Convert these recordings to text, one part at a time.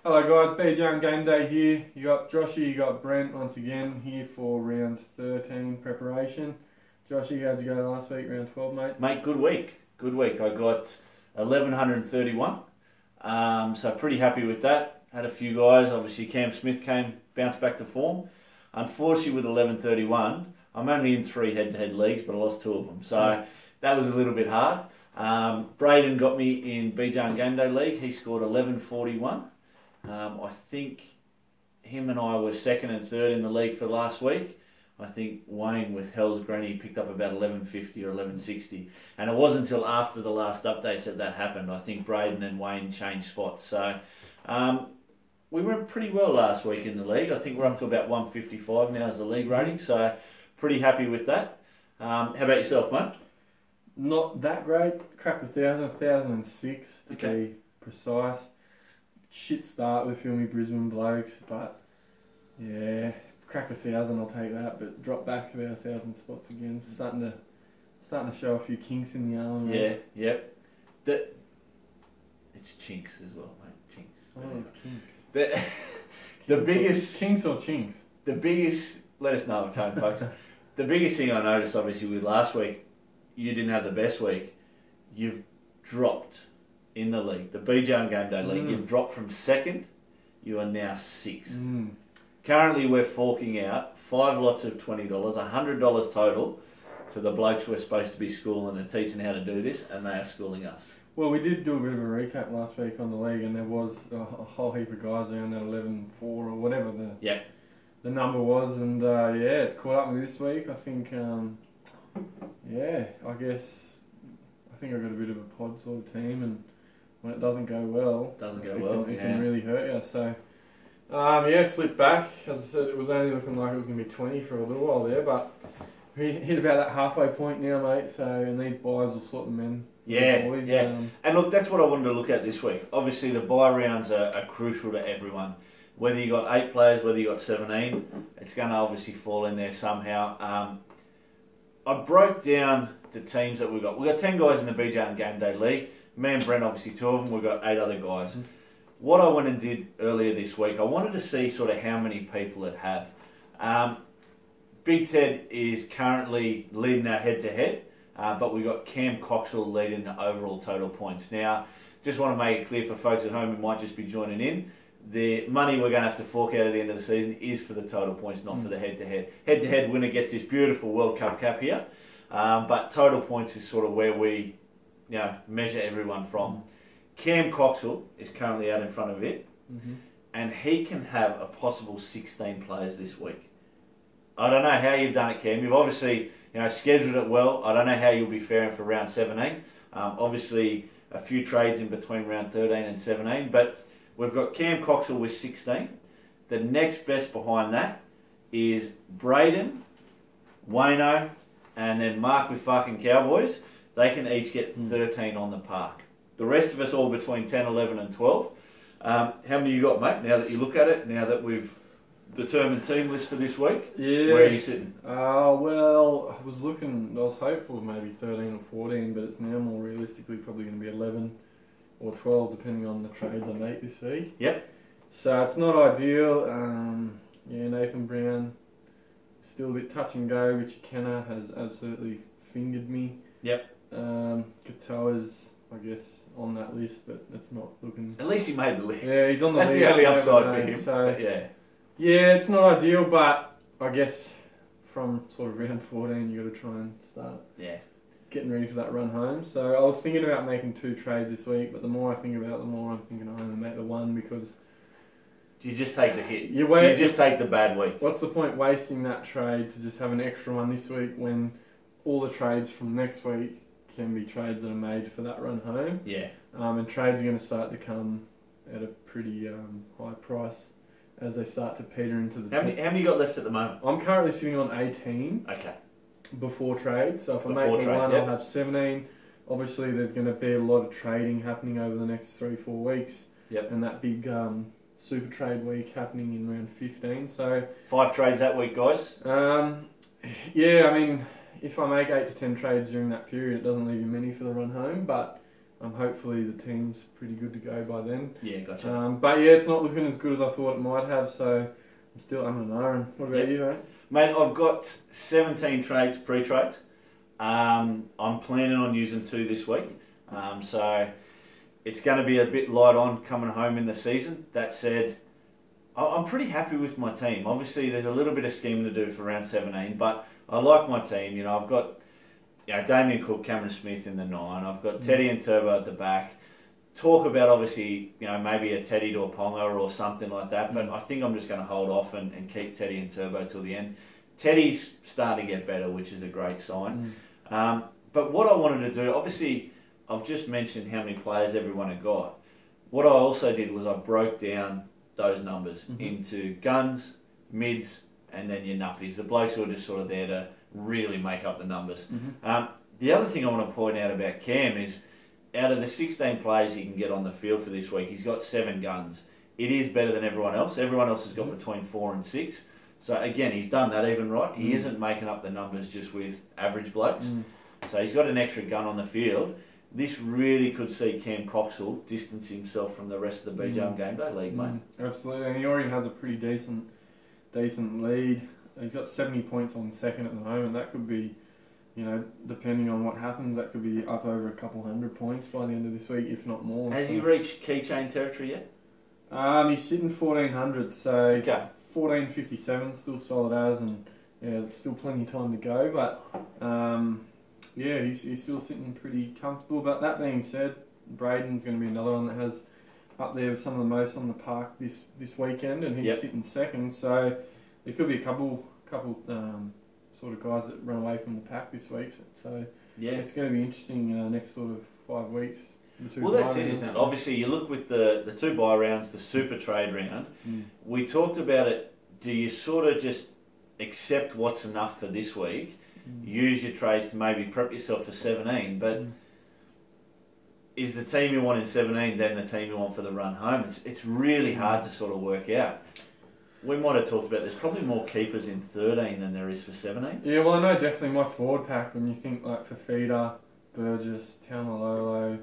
Hello guys, BJ on Game Day here. You got Joshy, you got Brent once again here for round 13 preparation. Joshy, how'd you go last week, round 12, mate? Mate, good week. Good week. I got 1,131. So pretty happy with that. Had a few guys. Obviously, Cam Smith bounced back to form. Unfortunately, with 1131, I'm only in 3 head-to-head leagues, but I lost 2 of them. So that was a little bit hard. Braden got me in BJ on Game Day League. He scored 1141. I think him and I were second and third in the league for last week. I think Wayne with Hell's Granny picked up about 1150 or 1160. And it wasn't until after the last updates that happened. I think Braden and Wayne changed spots. So we went pretty well last week in the league. I think we're up to about 155 now as the league rating. So pretty happy with that. How about yourself, mate? Not that great. Cracked 1,006 to be precise. Shit start with Filmy Brisbane Blokes, but yeah, cracked 1,000. I'll take that, but dropped back about 1,000 spots again. So starting to show a few kinks in the arm. Yeah, yep. It's chinks as well, mate. Chinks. Oh, it's kinks. The biggest kinks or chinks. The biggest. Let us know at home, folks. The biggest thing I noticed, obviously, with last week, you didn't have the best week. You've dropped in the league, the BJ on Game Day League. You've dropped from second. You are now 6th. Currently, we're forking out 5 lots of $20, $100 total to the blokes we're supposed to be schooling and teaching how to do this, and they are schooling us. Well, we did do a bit of a recap last week on the league, and there was a whole heap of guys around that 11-4 or whatever the number was, and yeah, it's caught up with me this week. I think, yeah, I think I got a bit of a pod sort of team, and when it doesn't go well, it can really hurt you. So, yeah, slipped back. As I said, it was only looking like it was going to be 20 for a little while there, but we hit about that halfway point now, mate. So, and these buys will sort them in. Yeah, boys, yeah. And look, that's what I wanted to look at this week. Obviously, the buy rounds are crucial to everyone. Whether you got 8 players, whether you got 17, it's going to obviously fall in there somehow. I broke down the teams that we got. We got 10 guys in the BJ on Game Day League. Me and Brent, obviously 2 of them. We've got 8 other guys. What I went and did earlier this week, I wanted to see sort of how many people it have. Big Ted is currently leading our head-to-head, but we've got Cam Coxwell leading the overall total points. Now, just want to make it clear for folks at home who might just be joining in, the money we're going to have to fork out at the end of the season is for the total points, not for the head-to-head. Head-to-head winner gets this beautiful World Cup cap here, but total points is sort of where we measure everyone from. Cam Coxwell is currently out in front of it, and he can have a possible 16 players this week. I don't know how you've done it, Cam. You've obviously scheduled it well. I don't know how you'll be faring for round 17. Obviously, a few trades in between round 13 and 17, but we've got Cam Coxwell with 16. The next best behind that is Braden, Wayno, and then Mark with fucking Cowboys. They can each get 13 on the park. The rest of us all between 10, 11 and 12. How many you got, mate, now that you look at it, now that we've determined team list for this week? Yeah. Where are you sitting? Well, I was hopeful of maybe 13 or 14, but it's now more realistically probably going to be 11 or 12, depending on the trades I make this week. Yep. So it's not ideal. Yeah, Nathan Brown, still a bit touch and go. Richie Kenner has absolutely fingered me. Yep. Katoa's, I guess, on that list, but it's not looking... At least he made the list. Yeah, he's on the list. That's the only upside for him. So, yeah. Yeah, it's not ideal, but I guess from sort of round 14, you got to try and start getting ready for that run home. So I was thinking about making 2 trades this week, but the more I think about it, the more I'm thinking I only make the one because... Do you just take the hit? Do you just take the bad week? What's the point wasting that trade to just have an extra one this week when all the trades from next week can be trades that are made for that run home? Yeah. And trades are going to start to come at a pretty high price as they start to peter into the... How many you got left at the moment? I'm currently sitting on 18. Okay. Before trade. So if I make the one, I'll have 17. Obviously, there's going to be a lot of trading happening over the next 3-4 weeks. Yep. And that big super trade week happening in round 15. So 5 trades that week, guys? Yeah, I mean, if I make 8 to 10 trades during that period, it doesn't leave you many for the run home, but hopefully the team's pretty good to go by then. Yeah, gotcha. But yeah, it's not looking as good as I thought it might have, so I'm still umming. What about you, mate? Mate, I've got 17 trades pre-trade. I'm planning on using 2 this week. So it's going to be a bit light on coming home in the season. That said, I'm pretty happy with my team. Obviously, there's a little bit of scheming to do for round 17, but I like my team. You know, I've got Damien Cook, Cameron Smith in the 9. I've got Teddy and Turbo at the back. Talk about, obviously, maybe a Teddy to a Ponga or something like that, but I think I'm just going to hold off and keep Teddy and Turbo till the end. Teddy's starting to get better, which is a great sign. But what I wanted to do, obviously, I've just mentioned how many players everyone had got. What I also did was I broke down those numbers into guns, mids, and then your nuffies. The blokes who are just sort of there to really make up the numbers. The other thing I want to point out about Cam is, out of the 16 players he can get on the field for this week, he's got 7 guns. It is better than everyone else. Everyone else has got between 4 and 6. So again, he's done that even right. He isn't making up the numbers just with average blokes. So he's got an extra gun on the field. This really could see Cam Coxwell distance himself from the rest of the BJM Game Day League, mate. Absolutely, and he already has a pretty decent lead. He's got 70 points on second at the moment. That could be, depending on what happens, that could be up over a couple hundred points by the end of this week, if not more. Has he reached keychain territory yet? He's sitting 1400, so 1457, still solid as, and there's still plenty of time to go, but he's still sitting pretty comfortable. But that being said, Braden's going to be another one that has up there with some of the most on the park this weekend, and he's sitting second, so there could be a couple sort of guys that run away from the pack this week, so it's going to be interesting next sort of 5 weeks. Well, that's it, isn't it? Obviously, you look with the 2 buy rounds, the super trade round. We talked about it. Do you sort of just accept what's enough for this week, use your trades to maybe prep yourself for 17, but is the team you want in 17 then the team you want for the run home? It's really hard to sort of work out. We might have talked about there's probably more keepers in 13 than there is for 17. Yeah, well, I know definitely my forward pack, when you think like Fafita, Burgess, Taumalolo,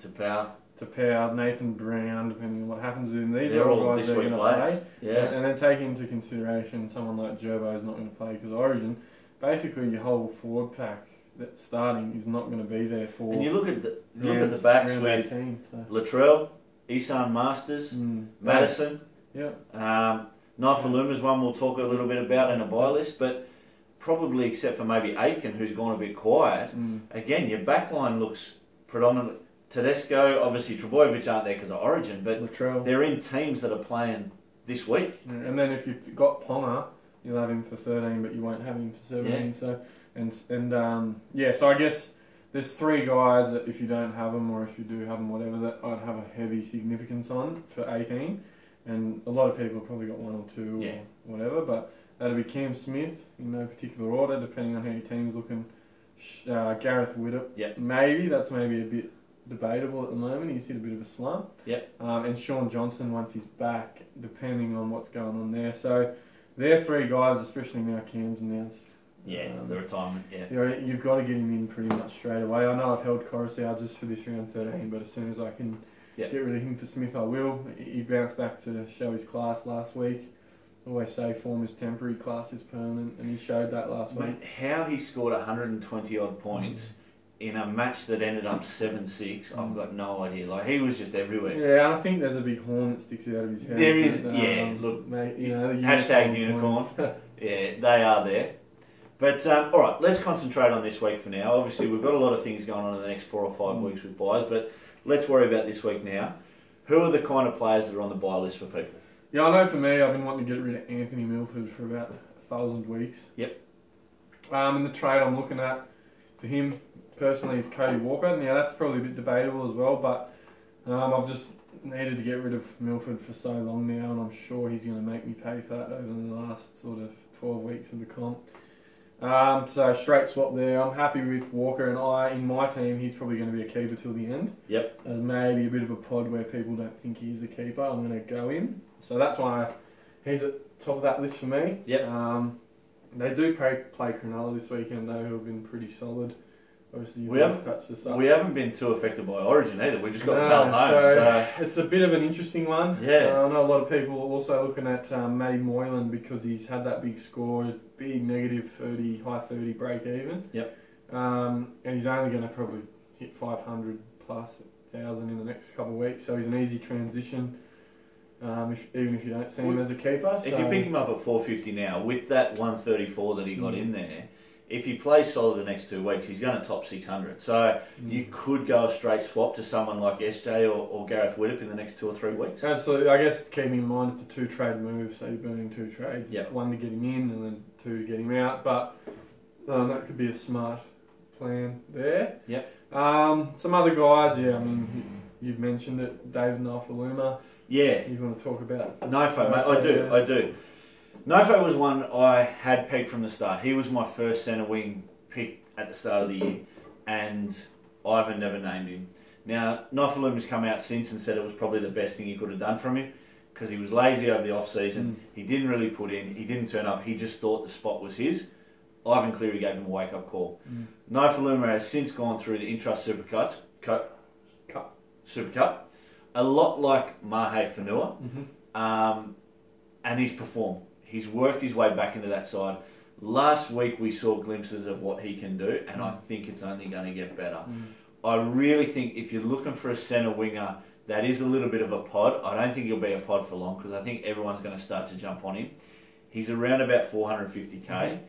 Tapau, Nathan Brown, depending on what happens with him. These are all guys that are going to play. Yeah. And then take into consideration someone like Gerbo is not going to play because of Origin. Basically, your whole forward pack that's starting is not going to be there for. And you look at the backs with 18, Latrell, Isan Masters, Madison. Yeah. Naifaluma's one we'll talk a little bit about in a buy list, but probably except for maybe Aiken, who's gone a bit quiet. Again, your backline looks predominantly. Tedesco, obviously Trebojevic aren't there because of Origin, but Latrell. They're in teams that are playing this week. And then if you've got Ponga, you'll have him for 13, but you won't have him for 17. So I guess there's 3 guys that if you don't have them, or if you do have them, whatever, that I'd have a heavy significance on for 18. And a lot of people have probably got 1 or 2 or whatever, but that'd be Cam Smith in no particular order, depending on how your team's looking. Gareth Widdop, maybe that's maybe a bit debatable at the moment. He's hit a bit of a slump. And Sean Johnson once he's back, depending on what's going on there. So they're 3 guys, especially now Cam's announced. The retirement. You've got to get him in pretty much straight away. I know I've held Coruscant just for this round 13, but as soon as I can get rid of him for Smith, I will. He bounced back to show his class last week. I always say form is temporary, class is permanent, and he showed that last week. How he scored 120 odd points in a match that ended up 7-6, I've got no idea. Like, he was just everywhere. Yeah, and I think there's a big horn that sticks out of his head. There is, look, mate, hashtag unicorn. They are there. But, alright, let's concentrate on this week for now. Obviously, we've got a lot of things going on in the next 4 or 5 weeks with buys, but let's worry about this week now. Who are the kind of players that are on the buy list for people? Yeah, I know for me, I've been wanting to get rid of Anthony Milford for about 1,000 weeks. And the trade I'm looking at for him personally is Cody Walker. Now that's probably a bit debatable as well, but I've just needed to get rid of Milford for so long now, and I'm sure he's going to make me pay for that over the last sort of 12 weeks of the comp. So straight swap there. I'm happy with Walker, and in my team, he's probably going to be a keeper till the end. Maybe a bit of a pod where people don't think he's a keeper. I'm going to go in. So that's why he's at top of that list for me. They do play Cronulla this weekend though, who have been pretty solid. obviously we haven't been too affected by Origin either. We just got home. So it's a bit of an interesting one. Yeah. I know a lot of people are also looking at Matty Moylan because he's had that big score, big negative 30, high 30 break even. Yep. And he's only going to probably hit 500 plus 1,000 in the next couple of weeks. So he's an easy transition. Even if you don't see him as a keeper. If you pick him up at 450 now, with that 134 that he got in there, if he plays solid the next 2 weeks, he's going to top 600. So you could go a straight swap to someone like SJ or Gareth Widdop in the next 2 or 3 weeks. Absolutely. I guess keeping in mind it's a 2-trade move, so you're burning 2 trades. Yep. 1 to get him in and then 2 to get him out. But that could be a smart plan there. Yep. Some other guys, I mean, you've mentioned it, David Nofaluma. Yeah. You want to talk about Nofo, mate? I do. Nofo was one I had pegged from the start. He was my first centre wing pick at the start of the year, and Ivan never named him. Now, Nofaluma's come out since and said it was probably the best thing he could have done from him because he was lazy over the off-season. He didn't really put in. He didn't turn up. He just thought the spot was his. Ivan Cleary gave him a wake-up call. Nofaluma has since gone through the Intrust Super Cup. A lot like Mahe Whenua, and he's performed. He's worked his way back into that side. Last week we saw glimpses of what he can do, and I think it's only going to get better. I really think if you're looking for a centre winger that is a little bit of a pod, I don't think he'll be a pod for long because I think everyone's going to start to jump on him. He's around about 450k.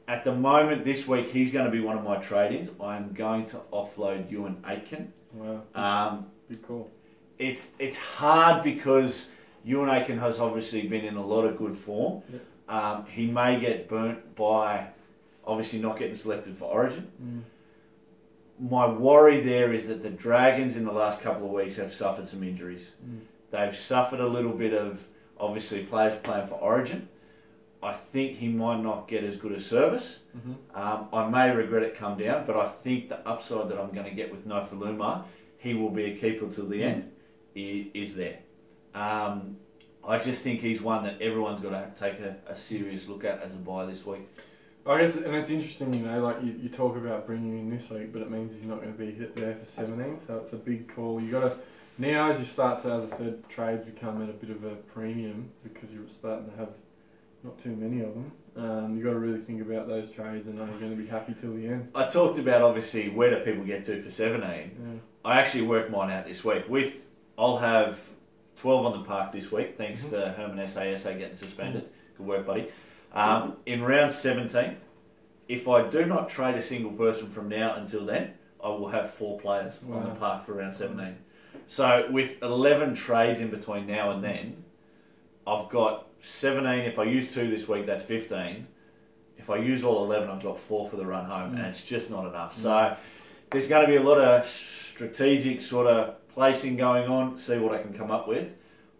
At the moment, this week, he's going to be one of my trade-ins. I'm going to offload Euan Aitken. Wow. Big call. It's hard because Euan Aitken has obviously been in a lot of good form. Yep. He may get burnt by obviously not getting selected for Origin. My worry there is that the Dragons in the last couple of weeks have suffered some injuries. They've suffered a little bit of obviously players playing for Origin. I think he might not get as good a service. I may regret it come down, but I think the upside that I'm going to get with Nofaluma, he will be a keeper till the end, is there. I just think he's one that everyone's got to take a serious look at as a buy this week. I guess, and it's interesting, like you talk about bringing him in this week, but it means he's not going to be there for 17, so it's a big call. You got to now, as you start to, as I said, trades become at a bit of a premium because you're starting to have not too many of them. You've got to really think about those trades and are you going to be happy till the end? I talked about obviously where do people get to for 17. I actually worked mine out this week. I'll have 12 on the park this week thanks to Herman SASA getting suspended. Good work, buddy. In round 17, if I do not trade a single person from now until then, I will have 4 players on the park for round 17. So with 11 trades in between now and then, I've got 17. If I use 2 this week, that's 15. If I use all 11, I've got 4 for the run home, and it's just not enough. So there's going to be a lot of strategic sort of placing going on, see what I can come up with.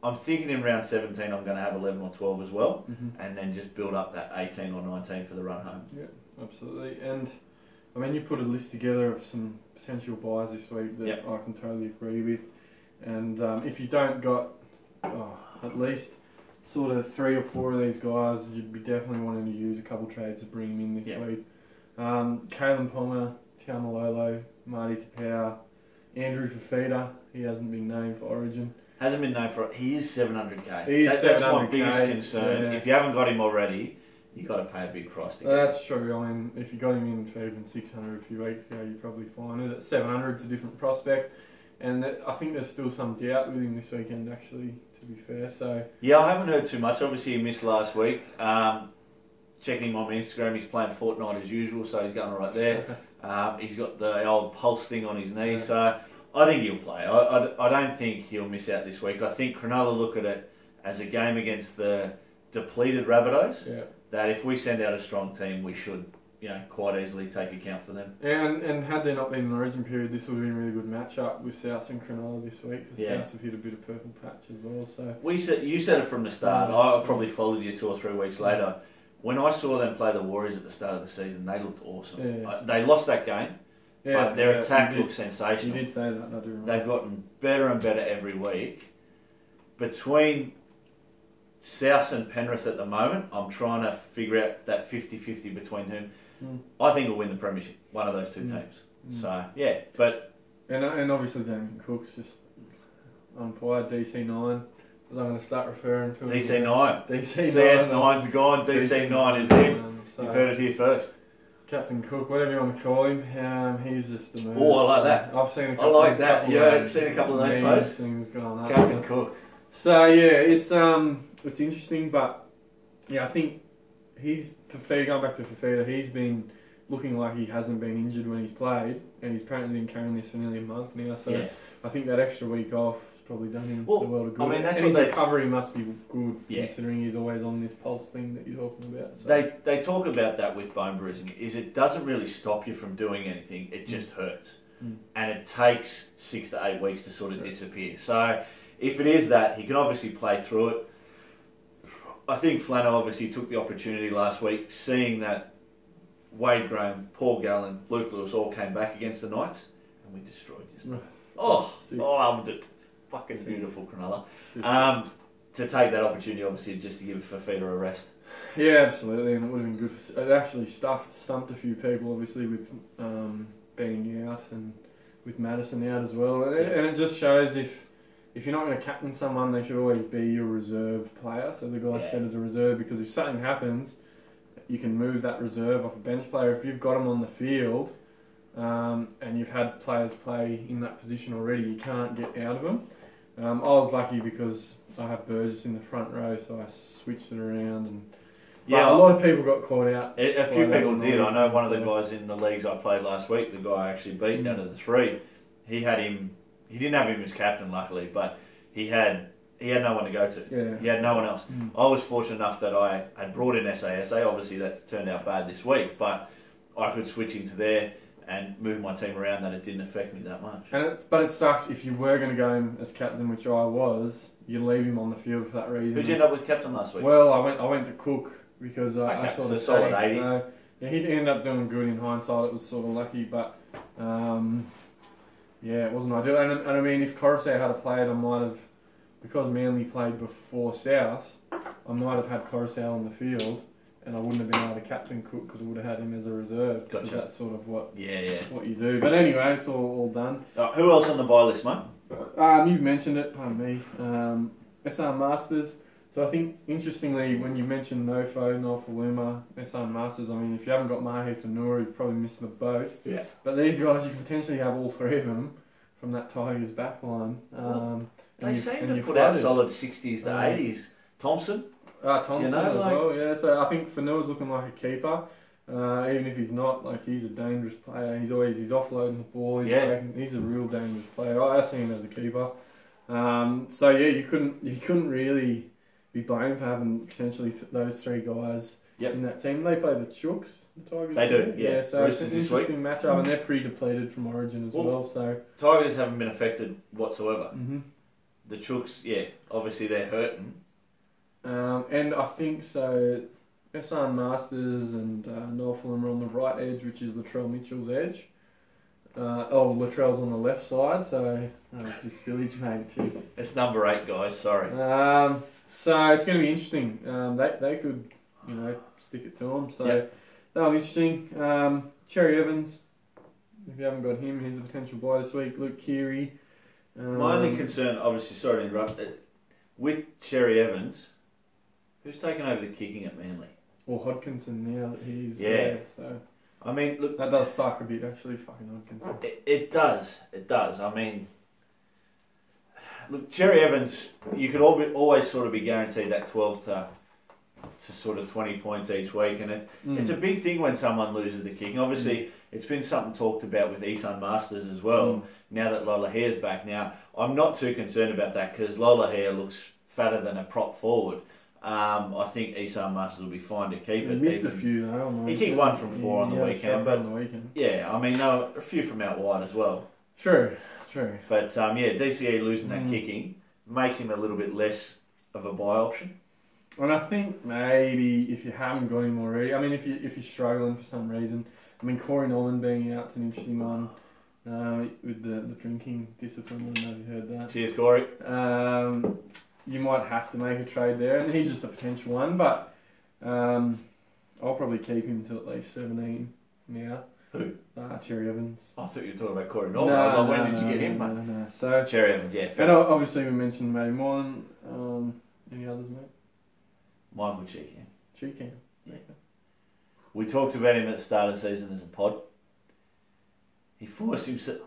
I'm thinking in round 17 I'm going to have 11 or 12 as well, and then just build up that 18 or 19 for the run home. Yeah, absolutely. And I mean, you put a list together of some potential buys this week that I can totally agree with. And if you don't got at least sort of 3 or 4 of these guys, you'd be definitely wanting to use a couple trades to bring them in this week. Kalen Ponga, Taumalolo, Marty Tapau, Andrew Fafita. He hasn't been named for Origin. Hasn't been named for it. He is 700k. That's my biggest concern. Yeah. If you haven't got him already, you've got to pay a big price to get him. That's true. I mean, if you got him in for even 600 a few weeks ago, you're probably fine with it. 700 is a different prospect. And I think there's still some doubt with him this weekend, actually, to be fair. So yeah, I haven't heard too much. Obviously, he missed last week. Checking him on my Instagram, he's playing Fortnite as usual, so he's going all right there. He's got the old pulse thing on his knee, so I think he'll play. I don't think he'll miss out this week. I think Cronulla look at it as a game against the depleted Rabbitohs, that if we send out a strong team, we should quite easily take account for them. Yeah, and had there not been an Origin period, this would have been a really good matchup with South and Cronulla this week, because South have hit a bit of purple patch as well. So you said it from the start. I probably followed you 2 or 3 weeks later. When I saw them play the Warriors at the start of the season, they looked awesome. Yeah. They lost that game, but their attack looked sensational. You did say that, I do remember. They've gotten better and better every week. Between South and Penrith at the moment, I'm trying to figure out that 50-50 between whom. I think we'll win the premiership. One of those two teams. So yeah, but and obviously Damien Cook's just on fire. DC9. Because I'm going to start referring to DC9. DC9. CS9's gone. DC9 is in. So You've heard it here first. Captain Cook, whatever you want to call him, he's just the man. Oh, I like that. I've seen a couple. I like that. Yeah, I've seen a couple of those posts. Things going up. Captain Cook. So yeah, it's interesting, but yeah, I think he's Fafita. Going back to Fafita, he's been looking like he hasn't been injured when he's played, and he's apparently been carrying this for nearly a month now. So I think that extra week off probably done him the world of good. I mean, that's and what his recovery must be good, considering he's always on this pulse thing that you're talking about. So. They talk about that with bone bruising, is it doesn't really stop you from doing anything, it just hurts. And it takes 6 to 8 weeks to sort of disappear. So if it is that, he can obviously play through it. I think Flano obviously took the opportunity last week, seeing that Wade Graham, Paul Gallen, Luke Lewis all came back against the Knights, and we destroyed you. I loved it. Fucking beautiful, Cronulla. To take that opportunity, obviously, just to give Fafita a rest. Yeah, absolutely, and it would have been good. It actually stumped a few people, obviously, with being out and with Madison out as well. And it just shows if you're not going to captain someone, they should always be your reserve player. So the guy set as a reserve, because if something happens, you can move that reserve off a bench player. If you've got him on the field and you've had players play in that position already, you can't get out of them. I was lucky because I have Burgess in the front row, so I switched it around. And a lot of people got caught out. A few people did. I know one of the guys in the leagues I played last week, the guy I actually beat out of the 3, he had him. He didn't have him as captain, luckily, but he had no one to go to. Yeah. He had no one else. I was fortunate enough that I had brought in SASA. Obviously, that's turned out bad this week, but I could switch him to there and move my team around, that it didn't affect me that much. But it sucks if you were going to go in as captain, which I was. You leave him on the field for that reason. Who'd you end up with captain last week? Well, I went to Cook because I saw the solid 80. So, yeah, he ended up doing good in hindsight. It was sort of lucky, but it wasn't ideal. And I mean, if Coruscant had played, I might have, because Manly played before South, I might have had Coruscant on the field. And I wouldn't have been able to captain Cook because I would have had him as a reserve. Gotcha. That's sort of what what you do. But anyway, it's all done. Who else on the buy list, mate? You've mentioned it, pardon me. SR Masters. So I think, interestingly, when you mentioned Nofo, Nofaluma, SR Masters, I mean, if you haven't got Mahif and Noor, you've probably missed the boat. Yeah. But these guys, you can potentially have all 3 of them from that Tigers back line. They seem to put out solid 60s to 80s. Thompson? Thompson as well, yeah. So I think Fanua's looking like a keeper. Even if he's not, like, he's a dangerous player. He's offloading the ball. He's a real dangerous player. I see him as a keeper. So yeah, you couldn't really be blamed for having potentially those 3 guys in that team. They play the Chooks, the Tigers. They do, yeah. So it's an interesting matchup, and they're pretty depleted from Origin as well. So Tigers haven't been affected whatsoever. Mm-hmm. The Chooks, obviously they're hurting. And I think so. SR Masters and Northland are on the right edge, which is Latrell Mitchell's edge. Latrell's on the left side, so it's spillage, mate. It's number 8, guys. Sorry. So it's going to be interesting. They could, stick it to them. So that'll be interesting. Cherry Evans, if you haven't got him, he's a potential buy this week. Luke Keary. My only concern, obviously, sorry to interrupt, with Cherry Evans, who's taken over the kicking at Manly? Or Hodkinson now that he's there. So I mean, look, that does suck a bit, actually. Fucking Hodkinson. It does. I mean, look, Cherry Evans, you could always sort of be guaranteed that 12 to sort of 20 points each week, and it's a big thing when someone loses the kicking. Obviously, it's been something talked about with Isan Masters as well. Now that Lola Hare's back, now I'm not too concerned about that because Lola Hare looks fatter than a prop forward. I think Isan Masters will be fine to keep it. He missed a few though. He kicked 1 from 4 on the weekend, but yeah, I mean, no, a few from out wide as well. True. But DCE losing that kicking makes him a little bit less of a buy option. And I think maybe if you haven't got him already, I mean, if you're struggling for some reason, I mean, Corey Norman being out's an interesting one with the drinking discipline. I don't know if you heard that. Cheers, Corey. You might have to make a trade there, and he's just a potential one. But I I'll probably keep him till at least 17 now. Who? Cherry Evans. I thought you were talking about Corey Norman. I was like, when did you get him, mate? No. So Cherry Evans, yeah. And obviously we mentioned Matty Moylan. Any others, mate? Michael Cheekham. Cheekham. Yeah. We talked about him at the start of the season as a pod. He forced himself...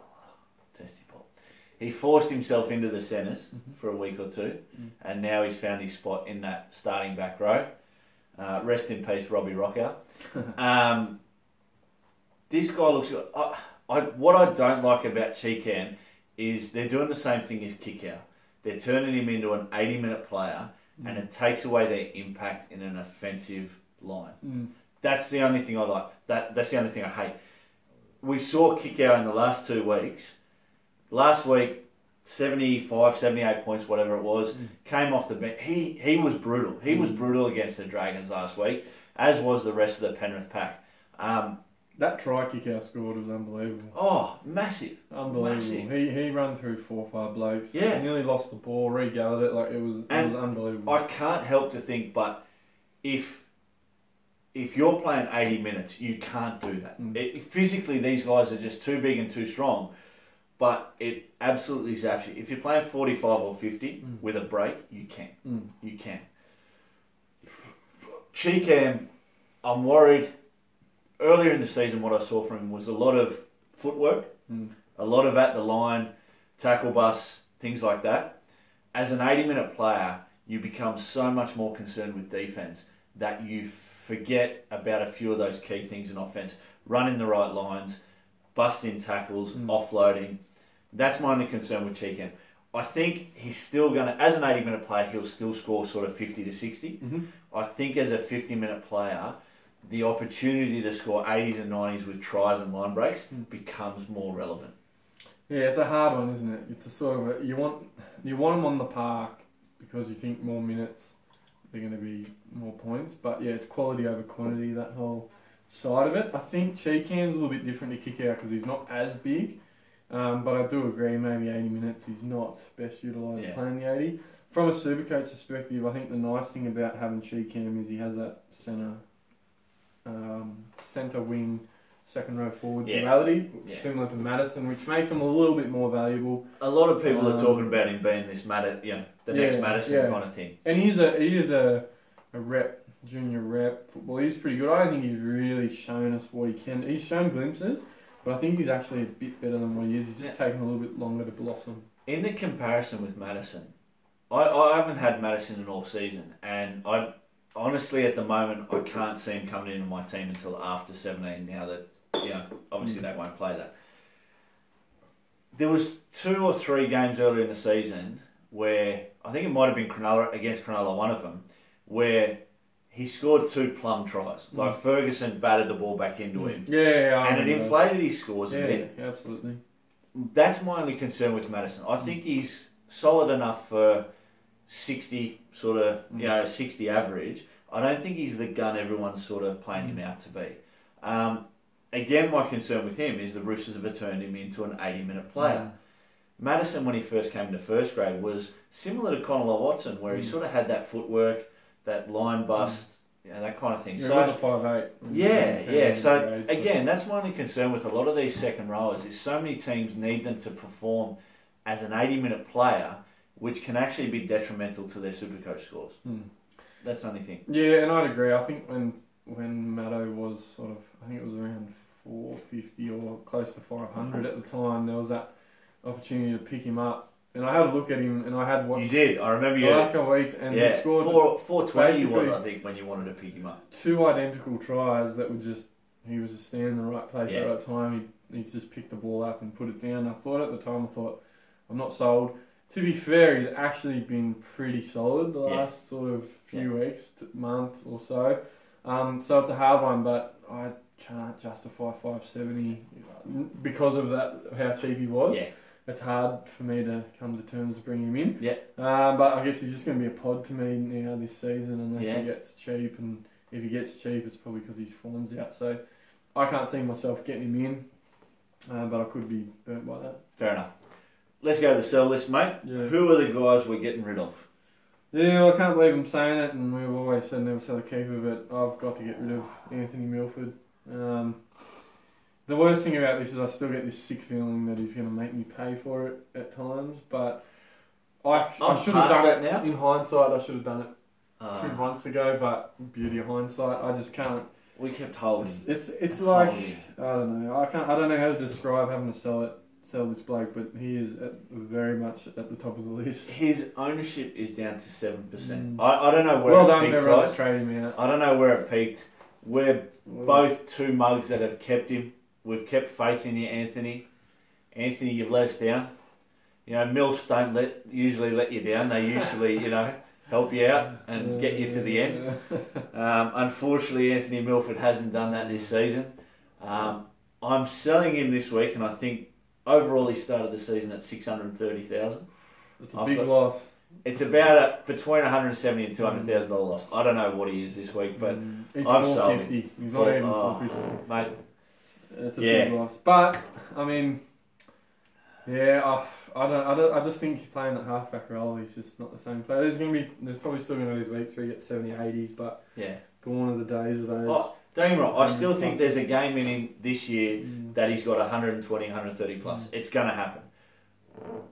He forced himself into the centres for a week or two, and now he's found his spot in that starting back row. Rest in peace, Robbie Rockout. This guy looks... what I don't like about Cheekham is they're doing the same thing as Kikau. They're turning him into an 80-minute player, and it takes away their impact in an offensive line. That's the only thing I like. That's the only thing I hate. We saw Kikau in the last 2 weeks. Last week, 75, 78 points, whatever it was, came off the bench. He was brutal. He was brutal against the Dragons last week, as was the rest of the Penrith pack. That try Kikau scored was unbelievable. Oh, massive. Unbelievable. Massive. He ran through 4 or 5 blokes. Yeah. He nearly lost the ball, regathered it. Like, it was unbelievable. I can't help to think, but if you're playing 80 minutes, you can't do that. Physically, these guys are just too big and too strong. But it absolutely zaps you. If you're playing 45 or 50 with a break, you can. You can. Cheekham, I'm worried. Earlier in the season, what I saw from him was a lot of footwork, a lot of at the line, tackle bus, things like that. As an 80-minute player, you become so much more concerned with defence that you forget about a few of those key things in offence. Running the right lines, busting tackles, offloading. That's my only concern with Cheekham. I think he's still going to, as an 80-minute player, he'll still score sort of 50 to 60. I think as a 50-minute player, the opportunity to score 80s and 90s with tries and line breaks becomes more relevant. Yeah, it's a hard one, isn't it? It's a sort of you want him on the park because you think more minutes, they're going to be more points. But yeah, it's quality over quantity, that whole side of it. I think Cheekham's a little bit different to Kikau because he's not as big. But I do agree, maybe 80 minutes is not best utilised playing the 80. From a Supercoach perspective, I think the nice thing about having Cheekham is he has that centre wing, second row forward duality, similar to Madison, which makes him a little bit more valuable. A lot of people are talking about him being this the next Madison kind of thing. And he is a rep, junior rep football. He's pretty good. I don't think he's really shown us what he can. He's shown glimpses. But I think he's actually a bit better than what he is. He's just taken a little bit longer to blossom. In the comparison with Madison, I haven't had Madison in all season, and I honestly at the moment I can't see him coming into my team until after 17. Now that obviously they won't play that. There was 2 or 3 games earlier in the season where I think it might have been against Cronulla, one of them, where he scored 2 plum tries. Like Ferguson batted the ball back into him. And it inflated his scores a bit. Yeah, absolutely. That's my only concern with Madison. I think he's solid enough for 60, 60 average. I don't think he's the gun everyone's sort of playing him out to be. Again, my concern with him is the Roosters have turned him into an 80-minute player. Madison, when he first came to first grade, was similar to Connor Watson, where he sort of had that footwork, that line bust, that kind of thing. Yeah, so it was a 5'8". Yeah. So again, that's my only concern with a lot of these second rowers is so many teams need them to perform as an 80-minute player, which can actually be detrimental to their Supercoach scores. That's the only thing. Yeah, and I'd agree. I think when Maddo was I think it was around 450 or close to 500 at the time, there was that opportunity to pick him up. And I had a look at him, and I had watched... You did. I remember the last couple of weeks, and he scored... 420 was, I think, when you wanted to pick him up. 2 identical tries that were just... He was just standing in the right place at the right time. He's just picked the ball up and put it down. I thought at the time, I'm not sold. To be fair, he's actually been pretty solid the last sort of few weeks, month or so. So it's a hard one, but I can't justify 570 because of that, how cheap he was. Yeah. It's hard for me to come to terms to bring him in. Yeah. But I guess he's just going to be a pod to me now this season unless he gets cheap. And if he gets cheap, it's probably because his form's out. So I can't see myself getting him in, but I could be burnt by that. Fair enough. Let's go to the sell list, mate. Yeah. Who are the guys we're getting rid of? Yeah, well, I can't believe I'm saying it, and we've always said never sell a keeper, but I've got to get rid of Anthony Milford. The worst thing about this is I still get this sick feeling that he's going to make me pay for it at times, but I should have done it now. In hindsight, I should have done it 2 months ago, but beauty of hindsight, I just can't. We kept holding. It's like holding. I don't know. I don't know how to describe having to sell this bloke, but he is very much at the top of the list. His ownership is down to 7%. I don't know where it peaked. Well done, trading him out. I don't know where it peaked. We're both two mugs that have kept him. We've kept faith in you, Anthony. Anthony, you've let us down. You know, MILFs don't usually let you down. They usually, help you out and get you to the end. Unfortunately, Anthony Milford hasn't done that this season. I'm selling him this week, and I think overall he started the season at 630,000. It's a big loss. It's about between 170 and $200,000 loss. I don't know what he is this week, but I've sold him. He's not even 450. Mate. It's a big loss. But I mean, I just think playing that halfback role, he's just not the same player. There's probably still going to be these weeks where he gets 70, 80s, but gone are the days of those. Oh, don't get me wrong, I still think there's a game in him this year that he's got 120, 130 plus. It's going to happen.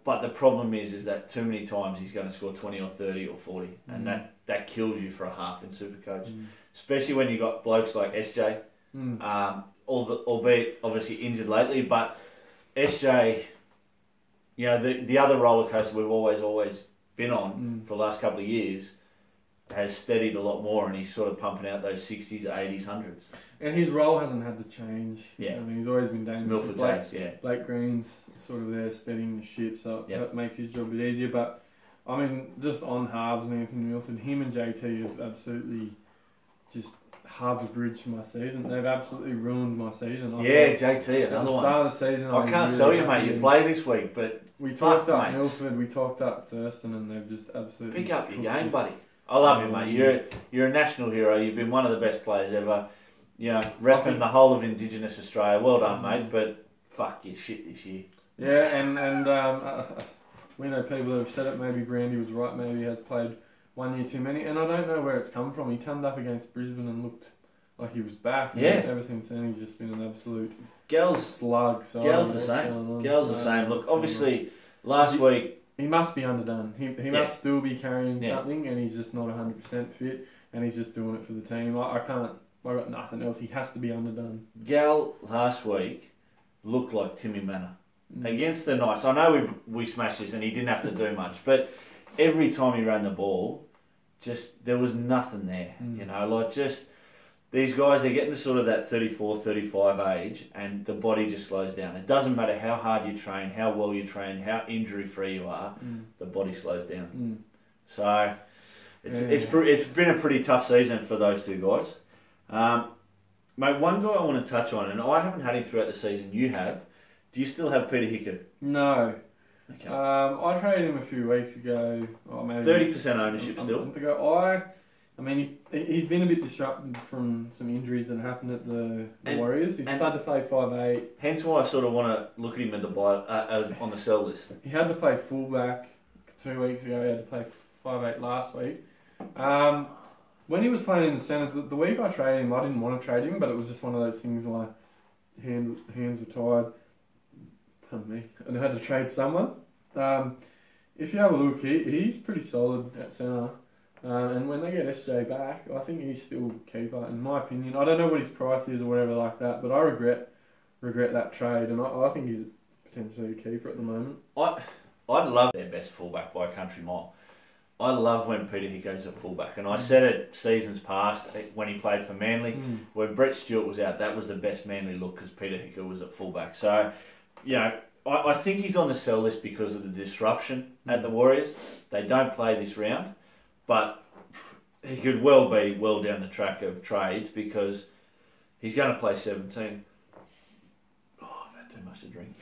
But the problem is that too many times he's going to score 20 or 30 or 40, and that kills you for a half in Supercoach. Especially when you got blokes like SJ, albeit obviously injured lately, but SJ, the other roller coaster we've always been on for the last couple of years has steadied a lot more, and he's sort of pumping out those 60s, 80s, 100s. And his role hasn't had to change. Yeah. I mean, he's always been dangerous. Milford's Blake Green's sort of there steadying the ship, so that makes his job a bit easier. But, I mean, just on halves and Anthony Milford, him and JT have absolutely just harbour bridge for my season. They've absolutely ruined my season. JT, another one. Start of the season, I can't sell you, mate. You play this week, but we talked up Milford, we talked up Thurston, and they've just absolutely pick up your game, buddy. I love you, mate. You're a national hero. You've been one of the best players ever. Repping the whole of Indigenous Australia. Well done, mate. But fuck your shit this year. Yeah, and we know people that have said it. Maybe Brandy was right. Maybe he has played 1 year too many, and I don't know where it's come from. He turned up against Brisbane and looked like he was back. Yeah. Ever since then, he's just been an absolute slug. So Girls the same. Girls the same. Look, obviously, last week he must be underdone. He must still be carrying something, and he's just not 100% fit, and he's just doing it for the team. I got nothing else. He has to be underdone. Gal last week looked like Timmy Manor against the Knights. I know we smashed this, and he didn't have to do much, but every time he ran the ball, just there was nothing there. These guys, they're getting to sort of that 34, 35 age, and the body just slows down. It doesn't matter how hard you train, how well you train, how injury-free you are, the body slows down. So it's been a pretty tough season for those two guys. Mate, one guy I want to touch on, and I haven't had him throughout the season, you have. Do you still have Peter Hickey? No. Okay. I traded him a few weeks ago. 30% ownership still. I mean, he's been a bit disrupted from some injuries that happened at the Warriors. He's had to play 5'8". Hence why I sort of want to look at him at the on the sell list. He had to play fullback 2 weeks ago. He had to play 5'8" last week. When he was playing in the centres, the week I traded him, I didn't want to trade him, but it was just one of those things my hands were tied. Pardon me. And I had to trade someone. If you have a look, he's pretty solid at centre. And when they get SJ back, I think he's still keeper, in my opinion. I don't know what his price is or whatever like that, but I regret that trade, and I think he's potentially a keeper at the moment. I'd love their best fullback by a country mile. I love when Peter Hickey's at fullback, and I said it seasons past when he played for Manly. When Brett Stewart was out, that was the best Manly look because Peter Hickey was at fullback. So, I think he's on the sell list because of the disruption at the Warriors. They don't play this round. But he could well be well down the track of trades because he's going to play 17. Oh, I've had too much to drink.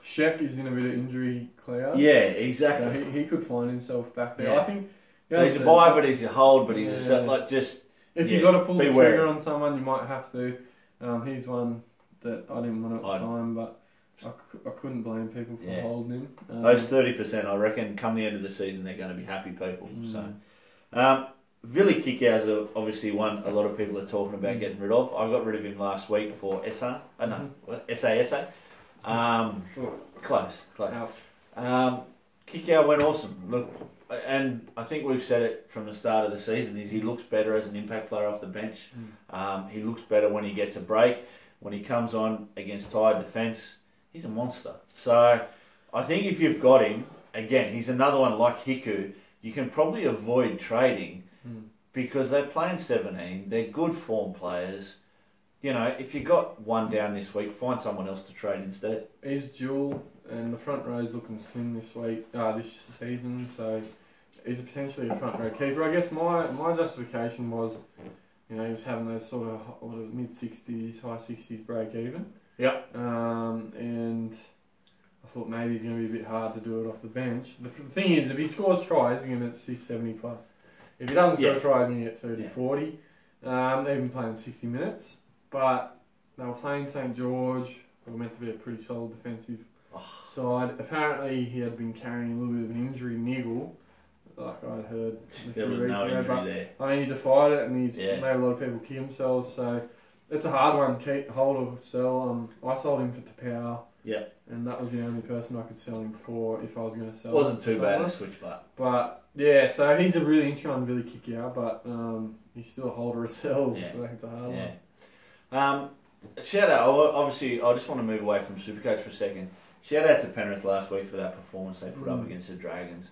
Sheck is in a bit of injury cloud. Yeah, exactly. So he could find himself back there. Yeah. I think. So he's a buy, but he's a hold, but he's a set. Just if you've got to pull the trigger on someone, you might have to. He's one that I didn't want at the time, but I couldn't blame people for holding him. Those 30%, I reckon, come the end of the season, they're going to be happy people. So, Vili Kikau's obviously one a lot of people are talking about getting rid of. I got rid of him last week for SA. SA. Close. Kikau went awesome. Look, and I think we've said it from the start of the season, is he looks better as an impact player off the bench. He looks better when he gets a break. When he comes on against tired defence, he's a monster. So I think if you've got him, again, he's another one like Hiku, you can probably avoid trading because they're playing 17. They're good form players. You know, if you got one down this week, find someone else to trade instead. He's dual, and the front row's looking slim this season, so he's potentially a front row keeper. I guess my justification was, you know, he was having those sort of mid-60s, high 60s break even. Yeah. And I thought maybe he's going to be a bit hard to do it off the bench. The thing is, if he scores tries, he's going to get 70 plus. If he doesn't score tries, he's going to get 30, 40. They've been playing 60 minutes. But they were playing St George. They were meant to be a pretty solid defensive side. Apparently, he had been carrying a little bit of an injury niggle, like I'd heard a few weeks ago. But there. I mean, he defied it, and he's made a lot of people kill themselves. So it's a hard one. Keep hold or sell. I sold him for Tapau. Yeah. And that was the only person I could sell him for if I was going to sell. Wasn't too bad a switch, but yeah. So he's a really interesting one, Vili Kikau, but he's still a hold or a sell. Yeah. So it's a hard one. Shout out, obviously, I just want to move away from Supercoach for a second. Shout out to Penrith last week for that performance they put up against the Dragons.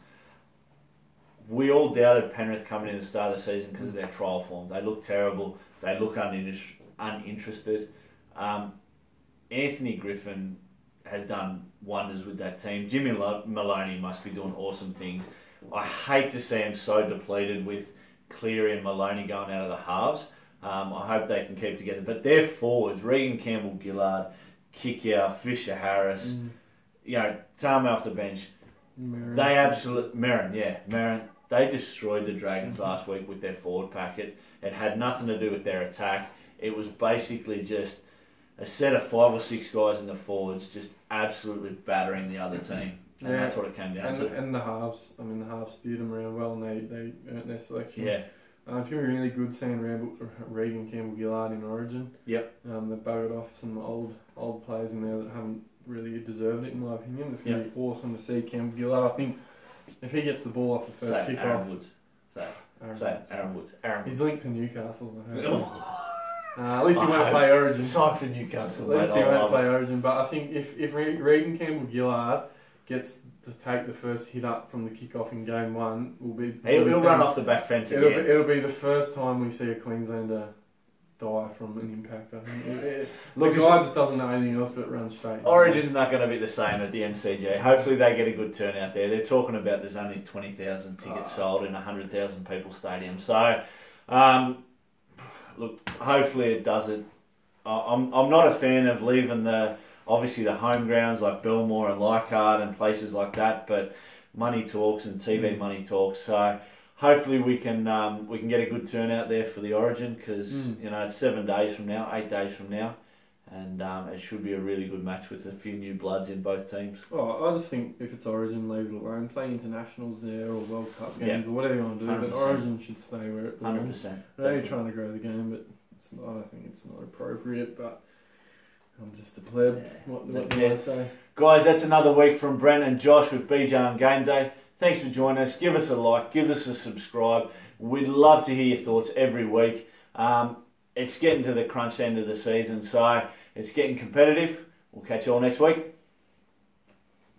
We all doubted Penrith coming in the start of the season because of their trial form. They look terrible. They look uninterested. Anthony Griffin has done wonders with that team. Jimmy Maloney must be doing awesome things. I hate to see him so depleted with Cleary and Maloney going out of the halves. I hope they can keep together. But their forwards, Regan Campbell-Gillard, Kikau, Fisher-Harris, you know, Tama off the bench. Merrin. They destroyed the Dragons last week with their forward packet. It had nothing to do with their attack. It was basically just a set of 5 or 6 guys in the forwards just absolutely battering the other team. And that's what it came down to. And the halves, the halves steered them around well, and they earned their selection. Yeah. It's going to be really good seeing Regan Campbell-Gillard in Origin. Yep. They buggered off some old players in there that haven't really deserved it, in my opinion. It's going to be awesome to see Campbell-Gillard. I think if he gets the ball off the first kick Aaron Woods. Aaron Woods. He's linked to Newcastle. At least he won't play Origin. Sign for Newcastle. At least he won't play Origin. But I think if Regan Campbell-Gillard gets to take the first hit up from the kick-off in game 1, he'll run off the back fence again. It'll be the first time we see a Queenslander die from an impact. I think the guy just doesn't know anything else but run straight. Origin's not going to be the same at the MCG. Hopefully they get a good turnout there. They're talking about there's only 20,000 tickets sold in a 100,000 people stadium. So, look, hopefully it doesn't. I'm not a fan of leaving obviously the home grounds like Belmore and Leichhardt and places like that, but money talks and TV money talks. So hopefully we can get a good turnout there for the Origin because you know it's 8 days from now, and it should be a really good match with a few new bloods in both teams. Oh, I just think if it's Origin, leave it alone. Play internationals there or World Cup games or whatever you want to do, 100%. But Origin should stay where it belongs. 100%. They're only trying to grow the game, but I don't think it's not appropriate. But I'm just a pleb. What do I say? Guys, that's another week from Brent and Josh with BJ on Game Day. Thanks for joining us. Give us a like. Give us a subscribe. We'd love to hear your thoughts every week. It's getting to the crunch end of the season, so it's getting competitive. We'll catch you all next week.